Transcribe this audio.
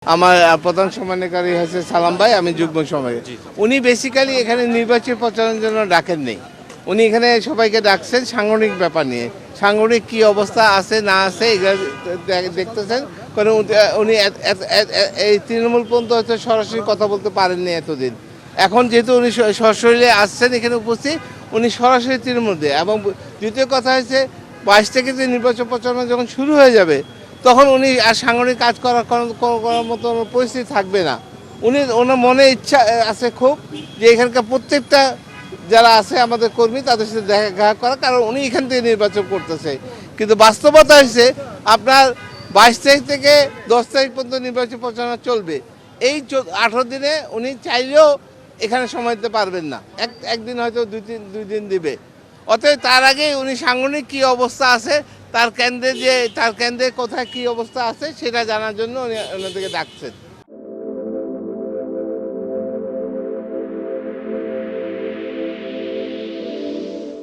আমার প্রধান সমন্বয়কারী হচ্ছে সালাম ভাই, আমি যুগ্ম সমন্বয়ক। উনি বেসিক্যালি এখানে নির্বাচনী প্রচারের জন্য ডাকেন নেই, উনি এখানে সবাইকে ডাকছেন সাংগঠনিক ব্যাপার নিয়ে। সাংগঠনিক কি অবস্থা আছে না আছে এগুলো দেখতেছেন, কারণ উনি এই তৃণমূল পর্যন্ত হয়তো সরাসরি কথা বলতে পারেননি এতদিন। এখন যেহেতু উনি সশরীরে আসছেন এখানে উপস্থিত, উনি সরাসরি তৃণমূল দিয়ে। এবং দ্বিতীয় কথা হচ্ছে 22 থেকে যে নির্বাচন প্রচারণা যখন শুরু হয়ে যাবে তখন উনি আর সাংগঠনিক কাজ করার মতো পরিস্থিতি থাকবে না। ওনার মনে ইচ্ছা আছে খুব যে এখানকার প্রত্যেকটা যারা আছে আমাদের কর্মী তাদের সাথে দেখা করা, কারণ উনি এখান থেকে নির্বাচন করতেছে। কিন্তু বাস্তবতা হচ্ছে আপনার 22 তারিখ থেকে 10 তারিখ পর্যন্ত নির্বাচন প্রচারণা চলবে। এই 18 দিনে উনি চাইলেও এখানে সময় দিতে পারবেন না, একদিন হয়তো দুই দিন দিবে। অতএব তার আগে উনি সাংগঠনিক কী অবস্থা আছে, তার কেন্দ্রে কোথায় কী অবস্থা আছে সেটা জানার জন্য উনি ওনাদেরকে ডাকছেন।